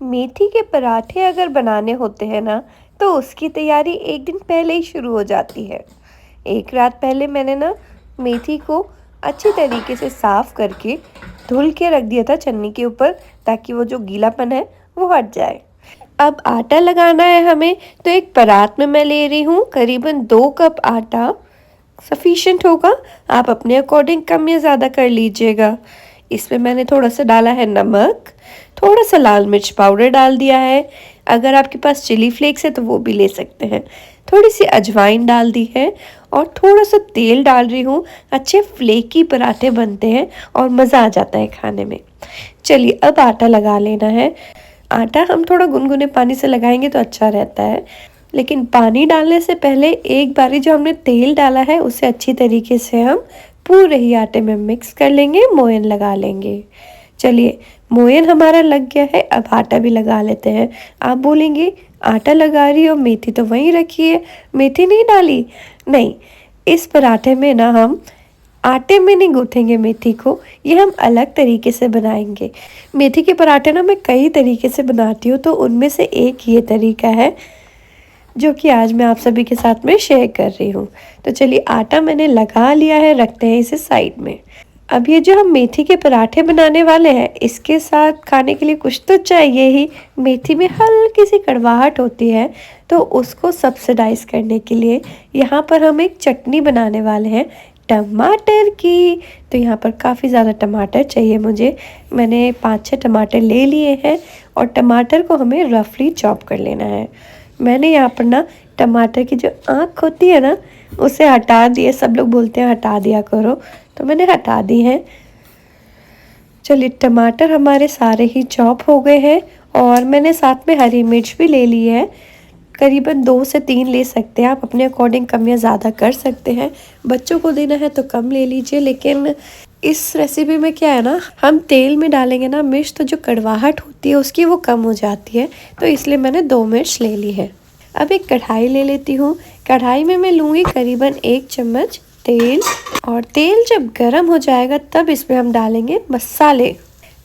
मेथी के पराठे अगर बनाने होते हैं ना, तो उसकी तैयारी एक दिन पहले ही शुरू हो जाती है। एक रात पहले मैंने ना मेथी को अच्छी तरीके से साफ करके धुल के रख दिया था छन्नी के ऊपर, ताकि वो जो गीलापन है वो हट जाए। अब आटा लगाना है हमें, तो एक परात में मैं ले रही हूँ करीबन 2 कप आटा। सफिशिएंट होगा, आप अपने अकॉर्डिंग कम या ज़्यादा कर लीजिएगा। इसमें मैंने थोड़ा सा डाला है नमक, थोड़ा सा लाल मिर्च पाउडर डाल दिया है। अगर आपके पास चिली फ्लेक्स है तो वो भी ले सकते हैं। थोड़ी सी अजवाइन डाल दी है और थोड़ा सा तेल डाल रही हूँ। अच्छे फ्लेकी पराठे बनते हैं और मज़ा आ जाता है खाने में। चलिए अब आटा लगा लेना है। आटा हम थोड़ा गुनगुने पानी से लगाएंगे तो अच्छा रहता है, लेकिन पानी डालने से पहले एक बारी जो हमने तेल डाला है उसे अच्छी तरीके से हम पूरे ही आटे में मिक्स कर लेंगे, मोयन लगा लेंगे। चलिए मोयन हमारा लग गया है, अब आटा भी लगा लेते हैं। आप बोलेंगे आटा लगा रही हो, मेथी तो वहीं रखी है, मेथी नहीं डाली? नहीं, इस पराठे में ना हम आटे में नहीं गूँथेंगे मेथी को, ये हम अलग तरीके से बनाएंगे। मेथी के पराठे ना मैं कई तरीके से बनाती हूँ, तो उनमें से एक ये तरीका है जो कि आज मैं आप सभी के साथ में शेयर कर रही हूँ। तो चलिए आटा मैंने लगा लिया है, रखते हैं इसे साइड में। अब ये जो हम मेथी के पराठे बनाने वाले हैं, इसके साथ खाने के लिए कुछ तो चाहिए ही। मेथी में हल्की सी कड़वाहट होती है, तो उसको सब्सिडाइज करने के लिए यहाँ पर हम एक चटनी बनाने वाले हैं टमाटर की। तो यहाँ पर काफ़ी ज़्यादा टमाटर चाहिए मुझे। मैंने 5-6 टमाटर ले लिए हैं और टमाटर को हमें रफली चॉप कर लेना है। मैंने यहाँ पर ना टमाटर की जो आँख होती है ना, उसे हटा दिए। सब लोग बोलते हैं हटा दिया करो, तो मैंने हटा दी है। चलिए टमाटर हमारे सारे ही चॉप हो गए हैं और मैंने साथ में हरी मिर्च भी ले ली है। करीबन 2 से 3 ले सकते हैं आप, अपने अकॉर्डिंग कम या ज़्यादा कर सकते हैं। बच्चों को देना है तो कम ले लीजिए, लेकिन इस रेसिपी में क्या है ना, हम तेल में डालेंगे ना मिर्च, तो जो कड़वाहट होती है उसकी वो कम हो जाती है, तो इसलिए मैंने 2 मिर्च ले ली है। अब एक कढ़ाई ले लेती हूँ। कढ़ाई में मैं लूँगी करीबन 1 चम्मच तेल, और तेल जब गर्म हो जाएगा तब इसमें हम डालेंगे मसाले।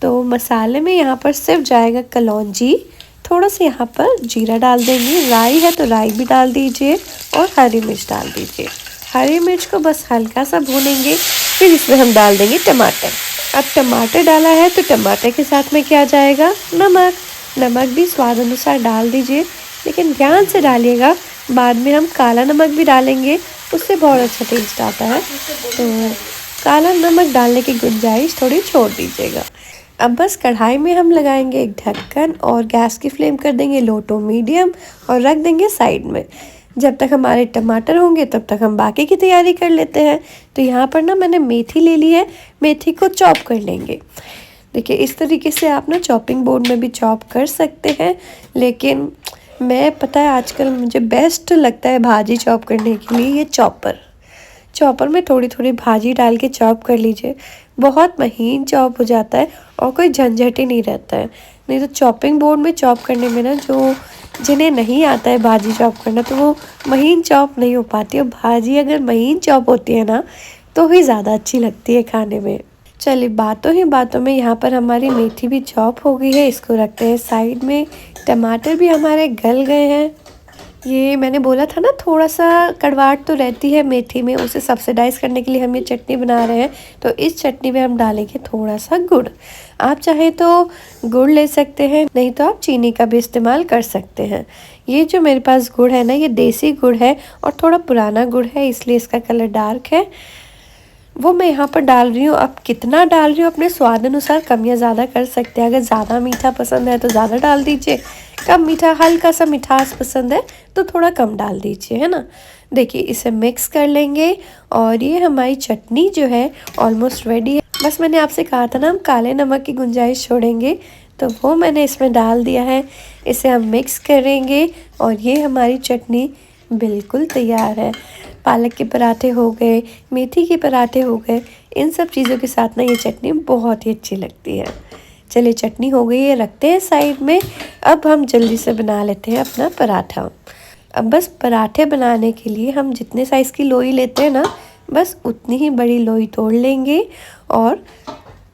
तो मसाले में यहाँ पर सिर्फ जाएगा कलौंजी, थोड़ा सा यहाँ पर जीरा डाल देंगे, राई है तो राई भी डाल दीजिए और हरी मिर्च डाल दीजिए। हरी मिर्च को बस हल्का सा भूनेंगे, फिर इसमें हम डाल देंगे टमाटर। अब टमाटर डाला है तो टमाटर के साथ में क्या जाएगा, नमक। नमक भी स्वाद अनुसार डाल दीजिए, लेकिन ध्यान से डालिएगा, बाद में हम काला नमक भी डालेंगे, उससे बहुत अच्छा टेस्ट आता है, तो काला नमक डालने की गुंजाइश थोड़ी छोड़ दीजिएगा। अब बस कढ़ाई में हम लगाएंगे एक ढक्कन और गैस की फ्लेम कर देंगे लो टू मीडियम और रख देंगे साइड में। जब तक हमारे टमाटर होंगे तब तक हम बाकी की तैयारी कर लेते हैं। तो यहाँ पर ना मैंने मेथी ले ली है, मेथी को चॉप कर लेंगे। देखिए इस तरीके से आप ना चॉपिंग बोर्ड में भी चॉप कर सकते हैं, लेकिन मैं पता है आजकल मुझे बेस्ट लगता है भाजी चॉप करने के लिए ये चॉपर में थोड़ी थोड़ी भाजी डाल के चॉप कर लीजिए, बहुत महीन चॉप हो जाता है और कोई झंझट ही नहीं रहता है। नहीं तो चॉपिंग बोर्ड में चॉप करने में ना, जो जिन्हें नहीं आता है भाजी चॉप करना, तो वो महीन चॉप नहीं हो पाती है। भाजी अगर महीन चॉप होती है ना, तो ही ज़्यादा अच्छी लगती है खाने में। चलिए बातों ही बातों में यहाँ पर हमारी मेथी भी चॉप हो गई है, इसको रखते हैं साइड में। टमाटर भी हमारे गल गए हैं। ये मैंने बोला था ना, थोड़ा सा कड़वाहट तो रहती है मेथी में, उसे सब्सिडाइज करने के लिए हम ये चटनी बना रहे हैं। तो इस चटनी में हम डालेंगे थोड़ा सा गुड़। आप चाहे तो गुड़ ले सकते हैं, नहीं तो आप चीनी का भी इस्तेमाल कर सकते हैं। ये जो मेरे पास गुड़ है ना, ये देसी गुड़ है और थोड़ा पुराना गुड़ है, इसलिए इसका कलर डार्क है। वो मैं यहाँ पर डाल रही हूँ। अब कितना डाल रही हूँ अपने स्वाद अनुसार कम या ज़्यादा कर सकते हैं। अगर ज़्यादा मीठा पसंद है तो ज़्यादा डाल दीजिए, कम मीठा हल्का सा मिठास पसंद है तो थोड़ा कम डाल दीजिए, है ना। देखिए इसे मिक्स कर लेंगे और ये हमारी चटनी जो है ऑलमोस्ट रेडी है। बस मैंने आपसे कहा था ना हम काले नमक की गुंजाइश छोड़ेंगे, तो वो मैंने इसमें डाल दिया है। इसे हम मिक्स करेंगे और ये हमारी चटनी बिल्कुल तैयार है। पालक के पराठे हो गए, मेथी के पराठे हो गए, इन सब चीज़ों के साथ ना ये चटनी बहुत ही अच्छी लगती है। चलिए चटनी हो गई है, रखते हैं साइड में। अब हम जल्दी से बना लेते हैं अपना पराठा। अब बस पराठे बनाने के लिए हम जितने साइज़ की लोई लेते हैं ना, बस उतनी ही बड़ी लोई तोड़ लेंगे और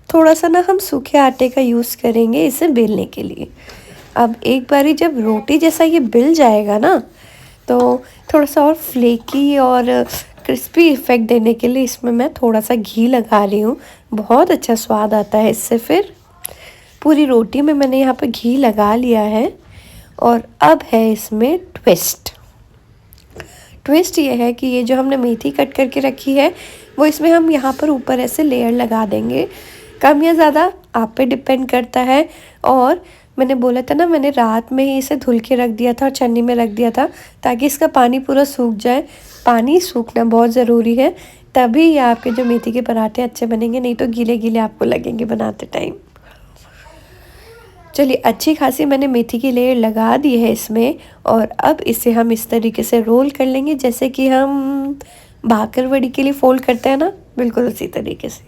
थोड़ा सा ना हम सूखे आटे का यूज़ करेंगे इसे बेलने के लिए। अब एक बारी जब रोटी जैसा ये बिल जाएगा ना, तो थोड़ा सा और फ्लेकी और क्रिस्पी इफ़ेक्ट देने के लिए इसमें मैं थोड़ा सा घी लगा रही हूँ। बहुत अच्छा स्वाद आता है इससे। फिर पूरी रोटी में मैंने यहाँ पे घी लगा लिया है। और अब है इसमें ट्विस्ट। ट्विस्ट ये है कि ये जो हमने मेथी कट करके रखी है, वो इसमें हम यहाँ पर ऊपर ऐसे लेयर लगा देंगे। कम या ज़्यादा आप पे डिपेंड करता है। और मैंने बोला था ना, मैंने रात में ही इसे धुल के रख दिया था और छन्नी में रख दिया था ताकि इसका पानी पूरा सूख जाए। पानी सूखना बहुत ज़रूरी है, तभी ये आपके जो मेथी के पराठे अच्छे बनेंगे, नहीं तो गीले गीले आपको लगेंगे बनाते टाइम। चलिए, अच्छी खासी मैंने मेथी की लेयर लगा दी है इसमें। और अब इसे हम इस तरीके से रोल कर लेंगे जैसे कि हम भाकरवड़ी के लिए फोल्ड करते हैं ना, बिल्कुल उसी तरीके से।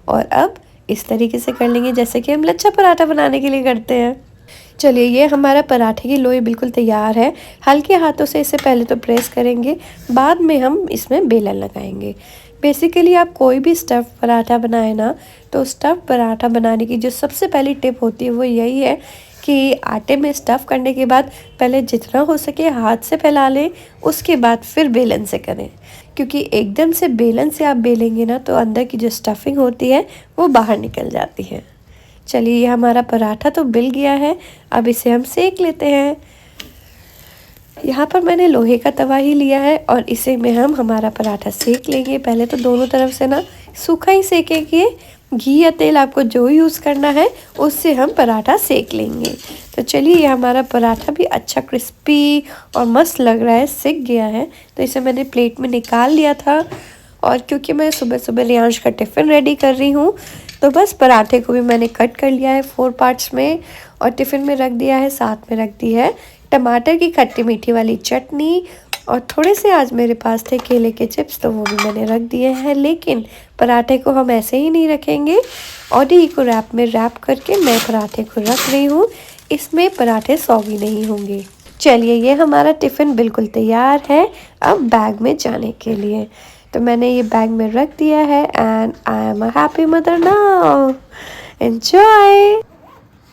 और अब इस तरीके से कर लेंगे जैसे कि हम लच्छा पराठा बनाने के लिए करते हैं। चलिए, ये हमारा पराठे की लोई बिल्कुल तैयार है। हल्के हाथों से इसे पहले तो प्रेस करेंगे, बाद में हम इसमें बेलन लगाएंगे। बेसिकली आप कोई भी स्टफ़ पराठा बनाए ना, तो स्टफ़ पराठा बनाने की जो सबसे पहली टिप होती है वो यही है कि आटे में स्टफ़ करने के बाद पहले जितना हो सके हाथ से फैला लें, उसके बाद फिर बेलन से करें। क्योंकि एकदम से बेलन से आप बेलेंगे ना, तो अंदर की जो स्टफिंग होती है वो बाहर निकल जाती है। चलिए, ये हमारा पराठा तो बिल गया है। अब इसे हम सेक लेते हैं। यहाँ पर मैंने लोहे का तवा ही लिया है और इसे में हम हमारा पराठा सेक लेंगे। पहले तो दोनों तरफ से ना सूखा ही सेकेंगे। घी या तेल आपको जो यूज़ करना है उससे हम पराठा सेक लेंगे। तो चलिए, ये हमारा पराठा भी अच्छा क्रिस्पी और मस्त लग रहा है, सिक गया है। तो इसे मैंने प्लेट में निकाल लिया था। और क्योंकि मैं सुबह सुबह रियांश का टिफ़िन रेडी कर रही हूँ, तो बस पराठे को भी मैंने कट कर लिया है 4 पार्ट्स में और टिफ़िन में रख दिया है। साथ में रख दी है टमाटर की खट्टी मीठी वाली चटनी। और थोड़े से आज मेरे पास थे केले के चिप्स, तो वो भी मैंने रख दिए हैं। लेकिन पराठे को हम ऐसे ही नहीं रखेंगे, ऑडी को रैप में रैप करके मैं पराठे को रख रही हूँ। इसमें पराठे सॉगी नहीं होंगे। चलिए, ये हमारा टिफ़िन बिल्कुल तैयार है अब बैग में जाने के लिए। तो मैंने ये बैग में रख दिया है and I am a happy mother now. Enjoy.